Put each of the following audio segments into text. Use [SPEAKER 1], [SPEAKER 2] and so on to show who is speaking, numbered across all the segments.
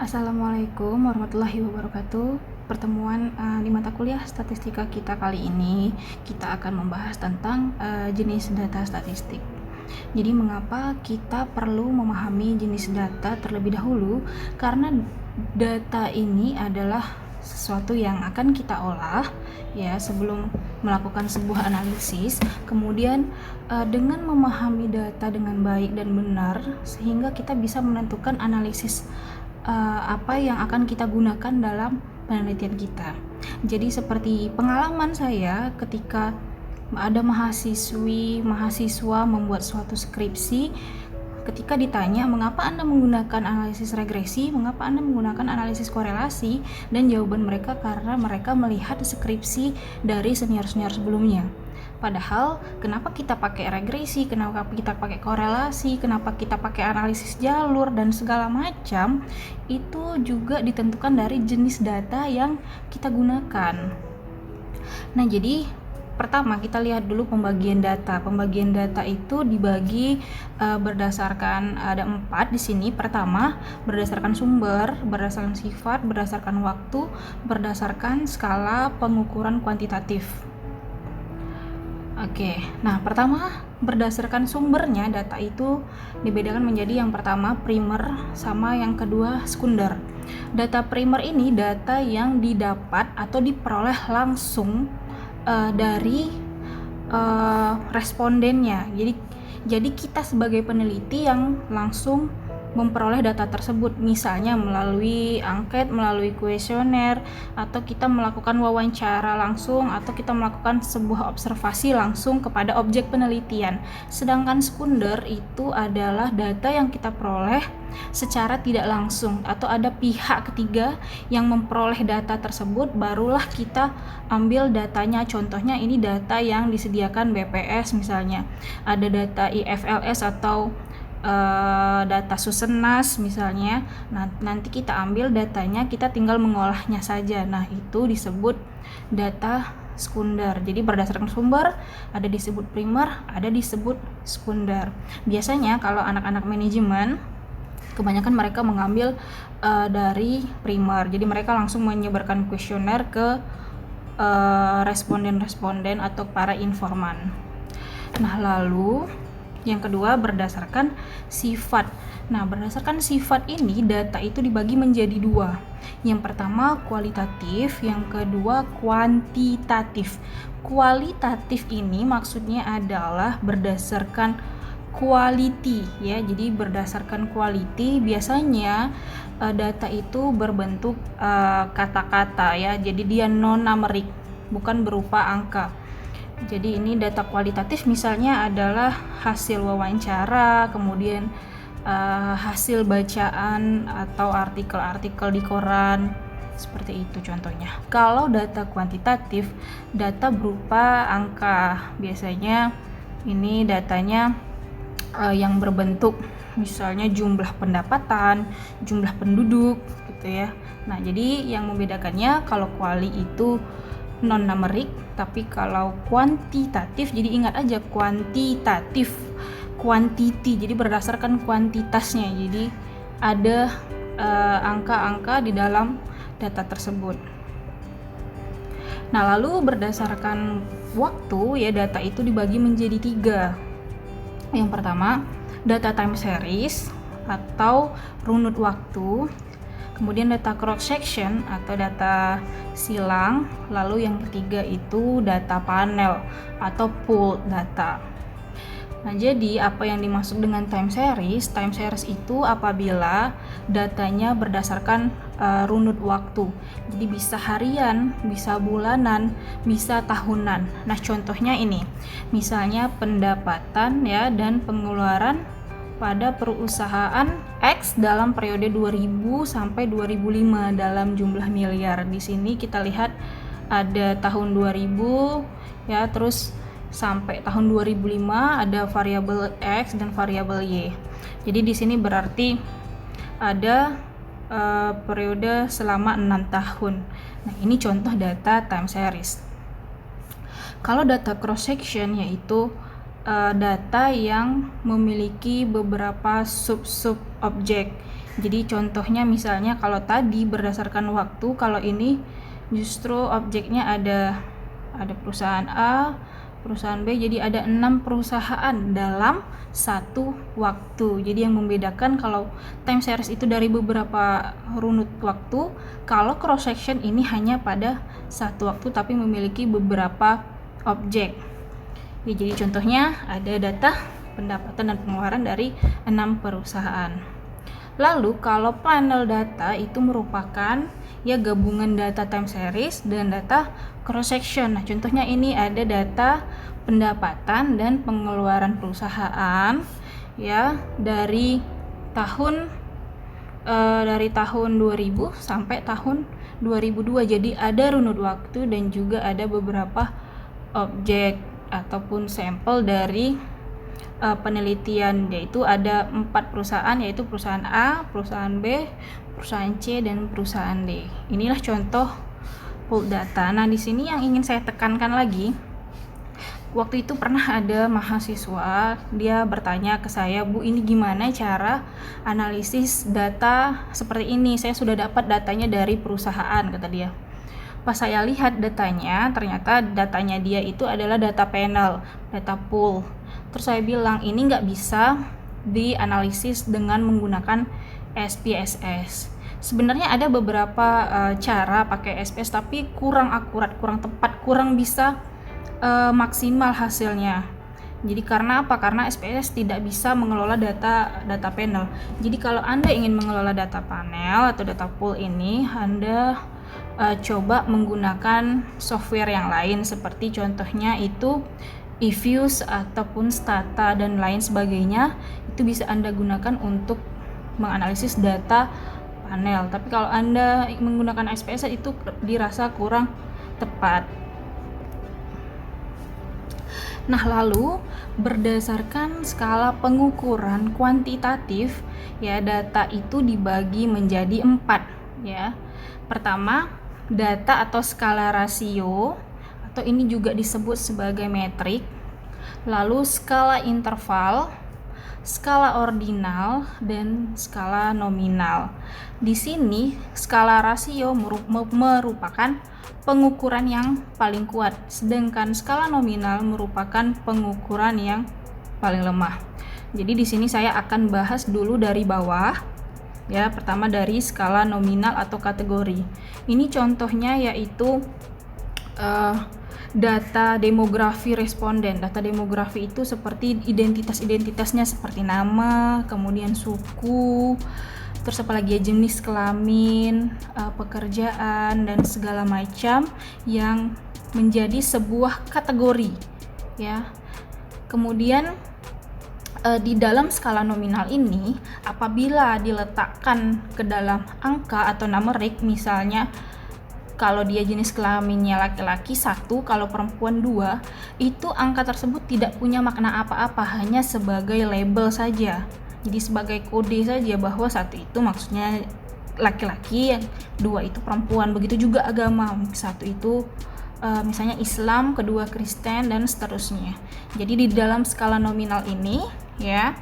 [SPEAKER 1] Assalamualaikum warahmatullahi wabarakatuh. Pertemuan di mata kuliah statistika kita kali ini kita akan membahas tentang jenis data statistik. Jadi mengapa kita perlu memahami jenis data terlebih dahulu? Karena data ini adalah sesuatu yang akan kita olah ya sebelum melakukan sebuah analisis. Kemudian dengan memahami data dengan baik dan benar sehingga kita bisa menentukan analisis apa yang akan kita gunakan dalam penelitian kita. Jadi seperti pengalaman saya ketika ada mahasiswa membuat suatu skripsi, ketika ditanya mengapa Anda menggunakan analisis regresi, mengapa Anda menggunakan analisis korelasi, dan jawaban mereka karena mereka melihat skripsi dari senior-senior sebelumnya. Padahal kenapa kita pakai regresi, kenapa kita pakai korelasi, kenapa kita pakai analisis jalur dan segala macam, itu juga ditentukan dari jenis data yang kita gunakan. Nah, jadi pertama kita lihat dulu pembagian data. Pembagian data itu dibagi berdasarkan ada 4 di sini. Pertama, berdasarkan sumber, berdasarkan sifat, berdasarkan waktu, berdasarkan skala pengukuran kuantitatif. Oke, nah pertama berdasarkan sumbernya data itu dibedakan menjadi yang pertama primer sama yang kedua sekunder. Data primer ini data yang didapat atau diperoleh langsung dari respondennya. Jadi kita sebagai peneliti yang langsung memperoleh data tersebut, misalnya melalui angket, melalui kuesioner, atau kita melakukan wawancara langsung, atau kita melakukan sebuah observasi langsung kepada objek penelitian. Sedangkan sekunder itu adalah data yang kita peroleh secara tidak langsung, atau ada pihak ketiga yang memperoleh data tersebut, barulah kita ambil datanya. Contohnya ini data yang disediakan BPS, misalnya ada data IFLS atau data Susenas misalnya. Nanti kita ambil datanya, kita tinggal mengolahnya saja. Nah, itu disebut data sekunder. Jadi berdasarkan sumber ada disebut primer, ada disebut sekunder. Biasanya kalau anak-anak manajemen kebanyakan mereka mengambil dari primer. Jadi mereka langsung menyebarkan kuesioner ke responden-responden atau para informan. Nah, lalu yang kedua berdasarkan sifat. Nah, berdasarkan sifat ini data itu dibagi menjadi 2. Yang pertama kualitatif, yang kedua kuantitatif. Kualitatif ini maksudnya adalah berdasarkan quality ya. Jadi berdasarkan quality biasanya data itu berbentuk kata-kata ya. Jadi dia non-numerik, bukan berupa angka. Jadi ini data kualitatif misalnya adalah hasil wawancara, kemudian hasil bacaan atau artikel-artikel di koran, seperti itu contohnya. Kalau data kuantitatif, data berupa angka. Biasanya ini datanya yang berbentuk misalnya jumlah pendapatan, jumlah penduduk gitu ya. Nah, jadi yang membedakannya kalau kuali itu non-numerik, tapi kalau kuantitatif, jadi ingat aja kuantitatif, quantity, jadi berdasarkan kuantitasnya. Jadi ada angka-angka di dalam data tersebut. Nah, lalu berdasarkan waktu ya, data itu dibagi menjadi 3. Yang pertama, data time series atau runut waktu. Kemudian data cross section atau data silang. Lalu yang ketiga itu data panel atau pooled data. Nah, jadi apa yang dimaksud dengan time series? Time series itu apabila datanya berdasarkan runut waktu. Jadi bisa harian, bisa bulanan, bisa tahunan. Nah, contohnya ini. Misalnya pendapatan ya dan pengeluaran pada perusahaan X dalam periode 2000 sampai 2005 dalam jumlah miliar. Di sini kita lihat ada tahun 2000 ya, terus sampai tahun 2005 ada variabel X dan variabel Y. Jadi di sini berarti ada periode selama 6 tahun. Nah, ini contoh data time series. Kalau data cross section yaitu data yang memiliki beberapa sub-sub objek. Jadi contohnya misalnya kalau tadi berdasarkan waktu, kalau ini justru objeknya ada perusahaan A, perusahaan B, jadi ada 6 perusahaan dalam satu waktu. Jadi yang membedakan kalau time series itu dari beberapa runut waktu, kalau cross section ini hanya pada satu waktu tapi memiliki beberapa objek. Ya, jadi contohnya ada data pendapatan dan pengeluaran dari 6 perusahaan. Lalu kalau panel data itu merupakan ya gabungan data time series dan data cross section. Nah, contohnya ini ada data pendapatan dan pengeluaran perusahaan ya dari tahun 2000 sampai tahun 2002. Jadi ada runut waktu dan juga ada beberapa objek ataupun sampel dari penelitian, yaitu ada 4 perusahaan, yaitu perusahaan A, perusahaan B, perusahaan C, dan perusahaan D. Inilah contoh pooled data. Nah, di sini yang ingin saya tekankan lagi, waktu itu pernah ada mahasiswa, dia bertanya ke saya, Bu, ini gimana cara analisis data seperti ini? Saya sudah dapat datanya dari perusahaan, kata dia. Pas saya lihat datanya, ternyata datanya dia itu adalah data panel, data pool. Terus saya bilang, ini nggak bisa dianalisis dengan menggunakan SPSS. Sebenarnya ada beberapa cara pakai SPSS, tapi kurang akurat, kurang tepat, kurang bisa maksimal hasilnya. Jadi karena apa? Karena SPSS tidak bisa mengelola data panel. Jadi kalau Anda ingin mengelola data panel atau data pool ini, Anda coba menggunakan software yang lain, seperti contohnya itu eViews ataupun Stata dan lain sebagainya. Itu bisa Anda gunakan untuk menganalisis data panel. Tapi kalau Anda menggunakan SPSS itu dirasa kurang tepat. Nah, lalu berdasarkan skala pengukuran kuantitatif ya, data itu dibagi menjadi 4 ya. Pertama, data atau skala rasio, atau ini juga disebut sebagai metrik. Lalu skala interval, skala ordinal, dan skala nominal. Di sini skala rasio merupakan pengukuran yang paling kuat, sedangkan skala nominal merupakan pengukuran yang paling lemah. Jadi di sini saya akan bahas dulu dari bawah. Ya, pertama dari skala nominal atau kategori. Ini contohnya yaitu data demografi responden. Data demografi itu seperti identitas-identitasnya seperti nama, kemudian suku, terus apalagi ya, jenis kelamin, pekerjaan, dan segala macam yang menjadi sebuah kategori ya. Kemudian di dalam skala nominal ini, apabila diletakkan ke dalam angka atau numerik, misalnya kalau dia jenis kelaminnya laki-laki 1, kalau perempuan 2, itu angka tersebut tidak punya makna apa-apa, hanya sebagai label saja. Jadi sebagai kode saja bahwa 1 itu maksudnya laki-laki, yang 2 itu perempuan. Begitu juga agama, 1 itu misalnya Islam, kedua Kristen, dan seterusnya. Jadi di dalam skala nominal ini ya,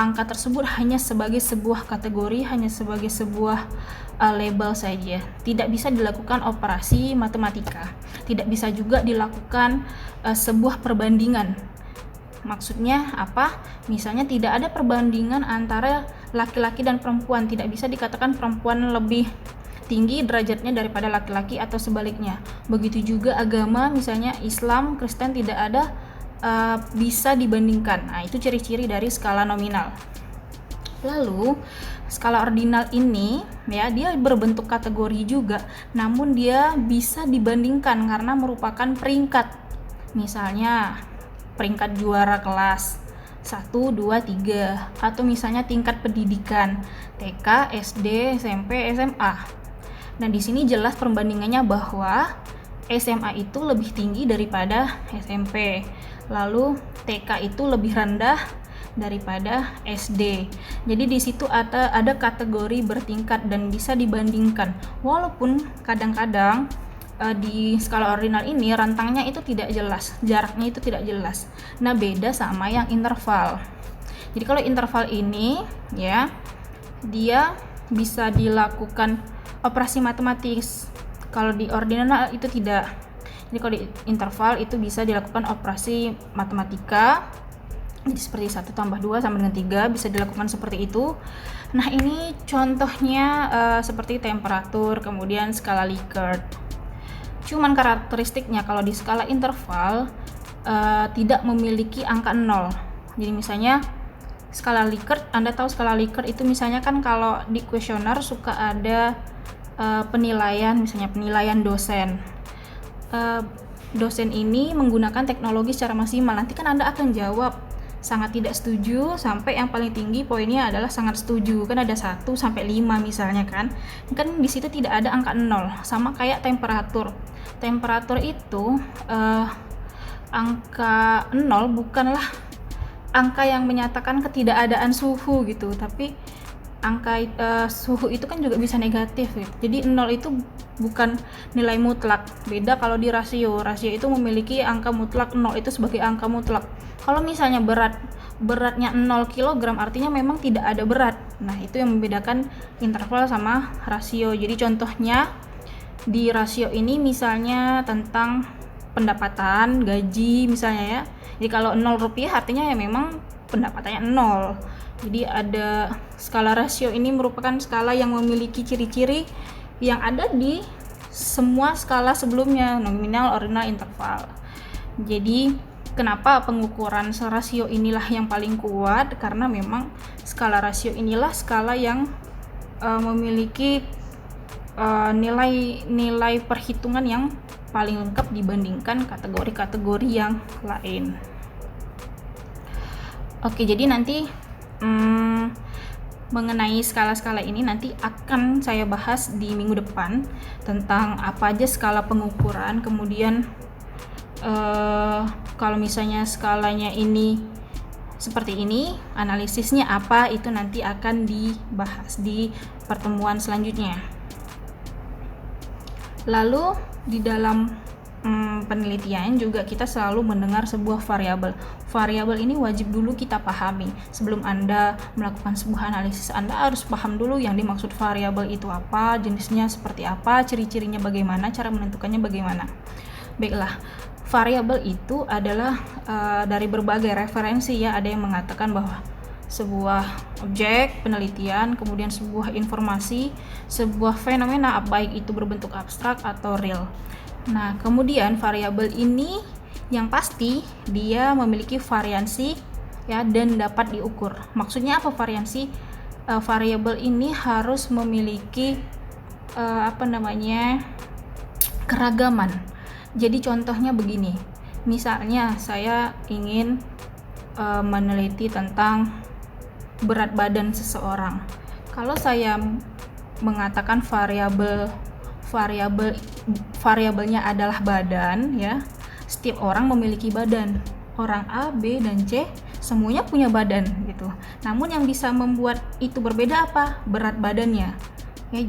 [SPEAKER 1] angka tersebut hanya sebagai sebuah kategori, hanya sebagai sebuah label saja. Tidak bisa dilakukan operasi matematika, tidak bisa juga dilakukan sebuah perbandingan. Maksudnya apa? Misalnya tidak ada perbandingan antara laki-laki dan perempuan, tidak bisa dikatakan perempuan lebih tinggi derajatnya daripada laki-laki atau sebaliknya. Begitu juga agama, misalnya Islam, Kristen, tidak ada bisa dibandingkan. Nah, itu ciri-ciri dari skala nominal. Lalu skala ordinal ini ya, dia berbentuk kategori juga, namun dia bisa dibandingkan karena merupakan peringkat. Misalnya peringkat juara kelas 1, 2, 3, atau misalnya tingkat pendidikan TK, SD, SMP, SMA. Nah, di sini jelas perbandingannya bahwa SMA itu lebih tinggi daripada SMP. Lalu TK itu lebih rendah daripada SD. Jadi di situ ada kategori bertingkat dan bisa dibandingkan. Walaupun kadang-kadang di skala ordinal ini rentangnya itu tidak jelas, jaraknya itu tidak jelas. Nah, beda sama yang interval. Jadi kalau interval ini ya, dia bisa dilakukan operasi matematis. Kalau di ordinal itu tidak. Jadi kalau di interval itu bisa dilakukan operasi matematika. Jadi seperti 1 tambah 2 sama dengan 3 bisa dilakukan seperti itu. Nah, ini contohnya seperti temperatur, kemudian skala Likert. Cuman karakteristiknya kalau di skala interval tidak memiliki angka 0. Jadi misalnya skala Likert, Anda tahu skala Likert itu misalnya kan kalau di kuesioner suka ada penilaian, misalnya penilaian dosen. Dosen ini menggunakan teknologi secara maksimal. Nanti kan Anda akan jawab sangat tidak setuju sampai yang paling tinggi poinnya adalah sangat setuju. Kan ada 1 sampai 5 misalnya kan. Kan di situ tidak ada angka 0. Sama kayak temperatur. Temperatur itu angka 0 bukanlah angka yang menyatakan ketidakadaan suhu gitu, tapi angka suhu itu kan juga bisa negatif gitu. Jadi 0 itu bukan nilai mutlak. Beda kalau di rasio. Rasio itu memiliki angka mutlak, 0 itu sebagai angka mutlak. Kalau misalnya beratnya 0 kg artinya memang tidak ada berat. Nah, itu yang membedakan interval sama rasio. Jadi contohnya di rasio ini misalnya tentang pendapatan, gaji misalnya ya. Jadi kalau 0 rupiah artinya ya memang pendapatannya 0. Jadi ada skala rasio ini merupakan skala yang memiliki ciri-ciri yang ada di semua skala sebelumnya, nominal, ordinal, interval. Jadi kenapa pengukuran rasio inilah yang paling kuat? Karena memang skala rasio inilah skala yang memiliki nilai perhitungan yang paling lengkap dibandingkan kategori-kategori yang lain. Oke, jadi nanti mengenai skala-skala ini nanti akan saya bahas di minggu depan tentang apa aja skala pengukuran. Kemudian kalau misalnya skalanya ini seperti ini, analisisnya apa, itu nanti akan dibahas di pertemuan selanjutnya. Lalu di dalam penelitian juga kita selalu mendengar sebuah variabel. Variabel ini wajib dulu kita pahami. Sebelum Anda melakukan sebuah analisis, Anda harus paham dulu yang dimaksud variabel itu apa, jenisnya seperti apa, ciri-cirinya bagaimana, cara menentukannya bagaimana. Baiklah, variabel itu adalah dari berbagai referensi ya. Ada yang mengatakan bahwa sebuah objek penelitian, kemudian sebuah informasi, sebuah fenomena baik itu berbentuk abstrak atau real. Nah, kemudian variabel ini yang pasti dia memiliki variansi ya dan dapat diukur. Maksudnya apa variansi? Variabel ini harus memiliki keragaman. Jadi contohnya begini. Misalnya saya ingin meneliti tentang berat badan seseorang. Kalau saya mengatakan variabelnya adalah badan ya, setiap orang memiliki badan. Orang A, B, dan C semuanya punya badan gitu. Namun yang bisa membuat itu berbeda apa? Berat badannya. Ya,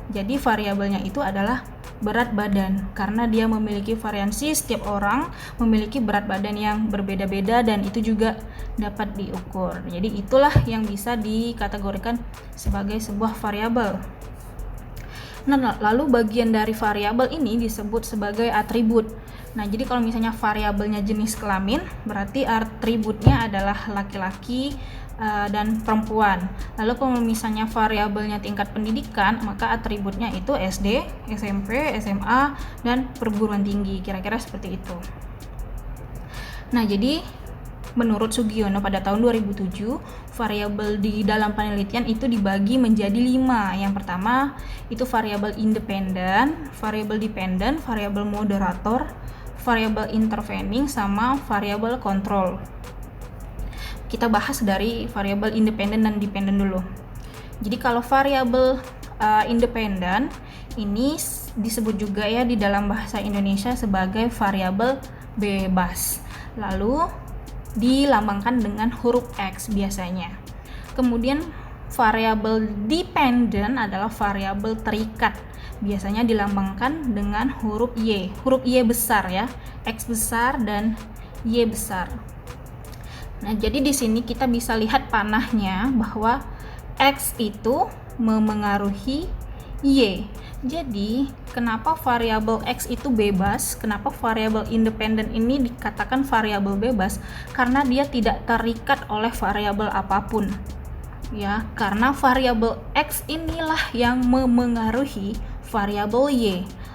[SPEAKER 1] jadi variabelnya itu adalah berat badan karena dia memiliki variansi, setiap orang memiliki berat badan yang berbeda-beda dan itu juga dapat diukur. Jadi itulah yang bisa dikategorikan sebagai sebuah variabel. Nah, lalu bagian dari variabel ini disebut sebagai atribut. Nah, jadi kalau misalnya variabelnya jenis kelamin, berarti atributnya adalah laki-laki dan perempuan. Lalu kalau misalnya variabelnya tingkat pendidikan, maka atributnya itu SD, SMP, SMA, dan perguruan tinggi. Kira-kira seperti itu. Nah, jadi menurut Sugiono pada tahun 2007, variabel di dalam penelitian itu dibagi menjadi 5. Yang pertama itu variabel independen, variabel dependen, variabel moderator, variabel intervening, sama variabel kontrol. Kita bahas dari variabel independen dan dependen dulu. Jadi kalau variabel independen ini disebut juga ya di dalam bahasa Indonesia sebagai variabel bebas. Lalu dilambangkan dengan huruf X biasanya. Kemudian variabel dependen adalah variabel terikat. biasanya dilambangkan dengan huruf Y. Huruf Y besar ya, X besar dan Y besar. Nah, jadi di sini kita bisa lihat panahnya bahwa X itu memengaruhi Y. Jadi, kenapa variabel X itu bebas? Kenapa variabel independen ini dikatakan variabel bebas? Karena dia tidak terikat oleh variabel apapun. Ya, karena variabel X inilah yang memengaruhi variabel Y.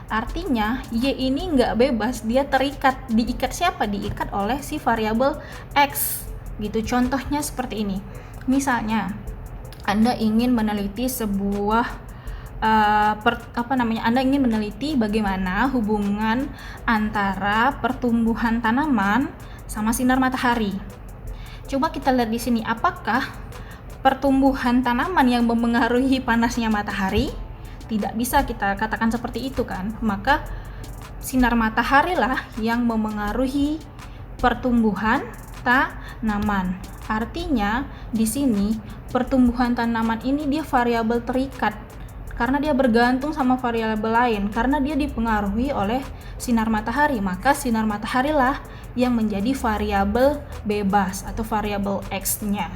[SPEAKER 1] Artinya, Y ini nggak bebas, dia terikat. Diikat siapa? Diikat oleh si variabel X. Gitu, contohnya seperti ini. Misalnya, Anda ingin meneliti sebuah Anda ingin meneliti bagaimana hubungan antara pertumbuhan tanaman sama sinar matahari. Coba kita lihat di sini, apakah pertumbuhan tanaman yang memengaruhi panasnya matahari? Tidak bisa kita katakan seperti itu kan. Maka sinar matahari lah yang memengaruhi pertumbuhan tanaman. Artinya di sini pertumbuhan tanaman ini dia variabel terikat karena dia bergantung sama variabel lain, karena dia dipengaruhi oleh sinar matahari, maka sinar matahari lah yang menjadi variabel bebas atau variabel X-nya.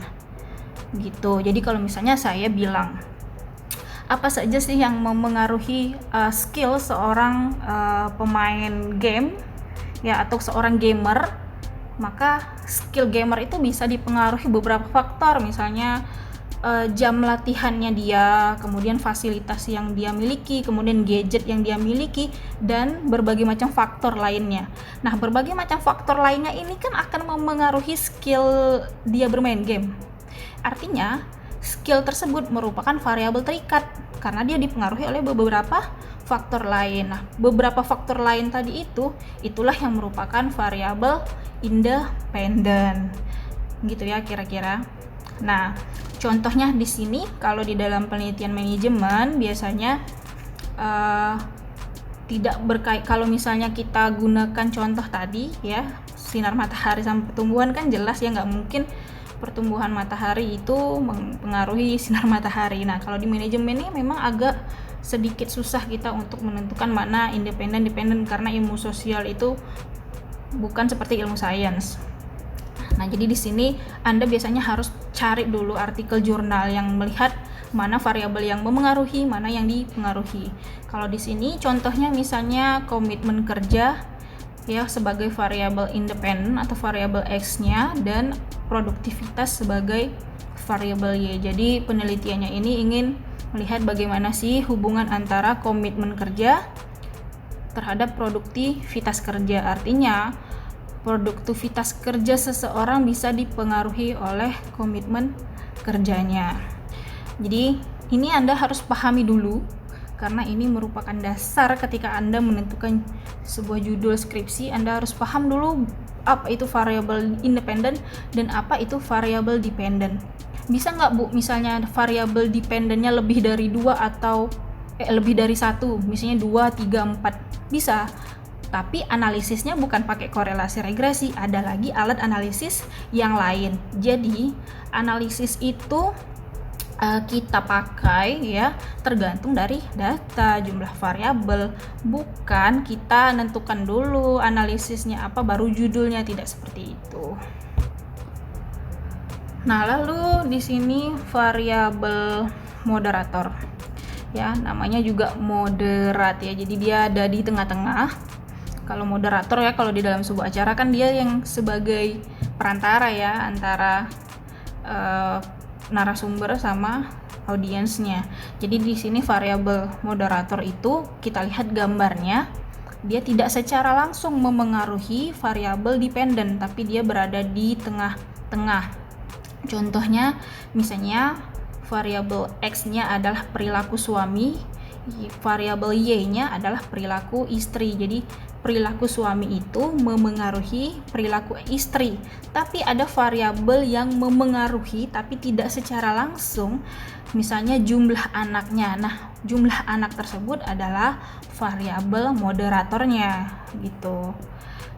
[SPEAKER 1] Gitu. Jadi kalau misalnya saya bilang apa saja sih yang memengaruhi skill seorang pemain game ya atau seorang gamer, maka skill gamer itu bisa dipengaruhi beberapa faktor, misalnya jam latihannya dia, kemudian fasilitas yang dia miliki, kemudian gadget yang dia miliki, dan berbagai macam faktor lainnya. Nah, berbagai macam faktor lainnya ini kan akan memengaruhi skill dia bermain game. Artinya, skill tersebut merupakan variabel terikat karena dia dipengaruhi oleh beberapa faktor lain. Nah, beberapa faktor lain tadi itulah yang merupakan variabel independen. Gitu ya kira-kira. Nah, contohnya di sini kalau di dalam penelitian manajemen biasanya tidak berkait. Kalau misalnya kita gunakan contoh tadi ya, sinar matahari sama pertumbuhan kan jelas ya, nggak mungkin pertumbuhan matahari itu mempengaruhi sinar matahari. Nah, kalau di manajemen ini memang agak sedikit susah kita untuk menentukan mana independen karena ilmu sosial itu bukan seperti ilmu sains. Nah, jadi di sini Anda biasanya harus cari dulu artikel jurnal yang melihat mana variabel yang memengaruhi, mana yang dipengaruhi. Kalau di sini contohnya misalnya komitmen kerja ya sebagai variabel independen atau variabel X-nya dan produktivitas sebagai variabel Y. Jadi penelitiannya ini ingin melihat bagaimana sih hubungan antara komitmen kerja terhadap produktivitas kerja. Artinya produktivitas kerja seseorang bisa dipengaruhi oleh komitmen kerjanya. Jadi ini Anda harus pahami dulu karena ini merupakan dasar ketika Anda menentukan sebuah judul skripsi. Anda harus paham dulu apa itu variabel independen dan apa itu variabel dependen. Bisa nggak Bu, misalnya variabel dependennya lebih dari 2 atau lebih dari 1, misalnya 2, 3, 4, bisa. Tapi analisisnya bukan pakai korelasi regresi, ada lagi alat analisis yang lain. Jadi analisis itu kita pakai ya tergantung dari data, jumlah variabel, bukan kita nentukan dulu analisisnya apa baru judulnya, tidak seperti itu. Nah, lalu di sini variabel moderator ya, namanya juga moderat ya, jadi dia ada di tengah-tengah. Kalau moderator ya, kalau di dalam sebuah acara kan dia yang sebagai perantara ya antara narasumber sama audiensnya. Jadi di sini variabel moderator itu kita lihat gambarnya, dia tidak secara langsung memengaruhi variabel dependen, tapi dia berada di tengah-tengah. Contohnya misalnya variabel X-nya adalah perilaku suami, variabel Y-nya adalah perilaku istri. Jadi perilaku suami itu memengaruhi perilaku istri, tapi ada variabel yang memengaruhi tapi tidak secara langsung, misalnya jumlah anaknya. Nah, jumlah anak tersebut adalah variabel moderatornya gitu.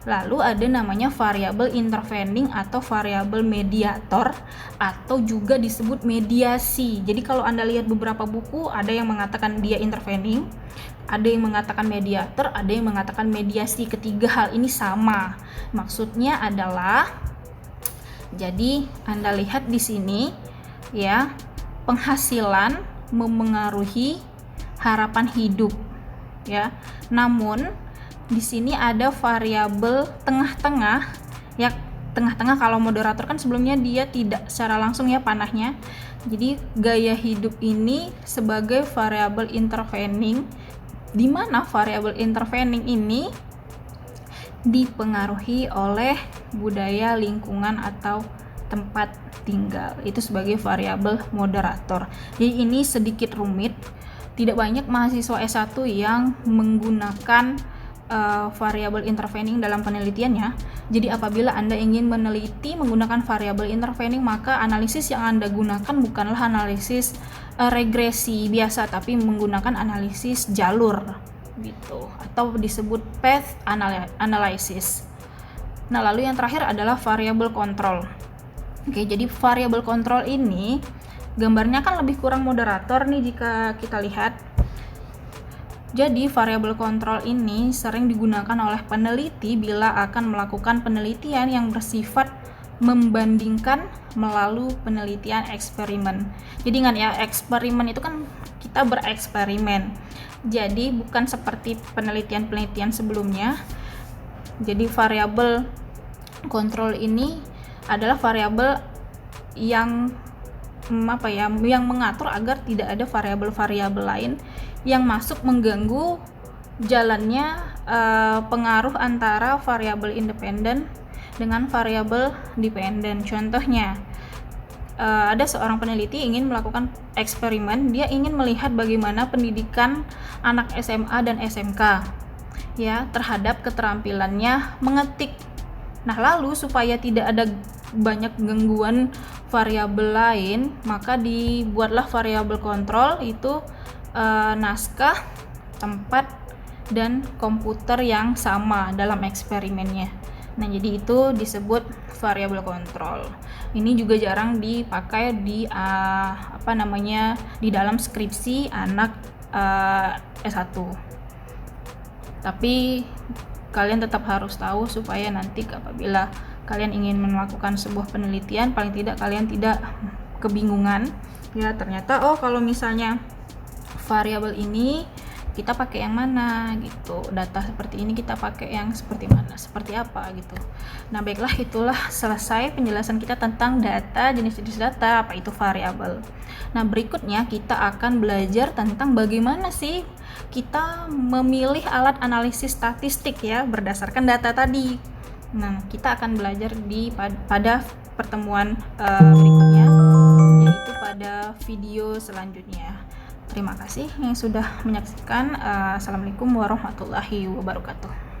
[SPEAKER 1] Lalu ada namanya variabel intervening atau variabel mediator atau juga disebut mediasi. Jadi kalau Anda lihat beberapa buku, ada yang mengatakan dia intervening, ada yang mengatakan mediator, ada yang mengatakan mediasi. Ketiga hal ini sama. Maksudnya adalah, jadi Anda lihat di sini ya, penghasilan memengaruhi harapan hidup ya. Namun di sini ada variabel tengah-tengah ya. Tengah-tengah, kalau moderator kan sebelumnya dia tidak secara langsung ya panahnya. Jadi gaya hidup ini sebagai variabel intervening, di mana variabel intervening ini dipengaruhi oleh budaya, lingkungan atau tempat tinggal. Itu sebagai variabel moderator. Jadi ini sedikit rumit. Tidak banyak mahasiswa S1 yang menggunakan variabel intervening dalam penelitiannya. Jadi apabila Anda ingin meneliti menggunakan variabel intervening, maka analisis yang Anda gunakan bukanlah analisis regresi biasa, tapi menggunakan analisis jalur gitu, atau disebut path analysis. Nah, lalu yang terakhir adalah variabel kontrol. Oke, jadi variabel kontrol ini gambarnya kan lebih kurang moderator nih jika kita lihat. Jadi variabel kontrol ini sering digunakan oleh peneliti bila akan melakukan penelitian yang bersifat membandingkan melalui penelitian eksperimen. Jadi ingat ya, eksperimen itu kan kita bereksperimen. Jadi bukan seperti penelitian-penelitian sebelumnya. Jadi variabel kontrol ini adalah variabel yang yang mengatur agar tidak ada variabel-variabel lain yang masuk mengganggu jalannya pengaruh antara variabel independen dengan variabel dependen. Contohnya, ada seorang peneliti ingin melakukan eksperimen, dia ingin melihat bagaimana pendidikan anak SMA dan SMK ya terhadap keterampilannya mengetik. Nah, lalu supaya tidak ada banyak gangguan variabel lain, maka dibuatlah variabel kontrol itu naskah, tempat, dan komputer yang sama dalam eksperimennya. Nah, jadi itu disebut variabel kontrol. Ini juga jarang dipakai di di dalam skripsi anak S1. Tapi kalian tetap harus tahu supaya nanti apabila kalian ingin melakukan sebuah penelitian, paling tidak kalian tidak kebingungan ya, ternyata kalau misalnya variabel ini kita pakai yang mana gitu, data seperti ini kita pakai yang seperti mana, seperti apa gitu. Nah, baiklah, itulah selesai penjelasan kita tentang data, jenis-jenis data, apa itu variabel. Nah, berikutnya kita akan belajar tentang bagaimana sih kita memilih alat analisis statistik ya berdasarkan data tadi. Nah, kita akan belajar pada pertemuan berikutnya, yaitu pada video selanjutnya. Terima kasih yang sudah menyaksikan. Assalamualaikum warahmatullahi wabarakatuh.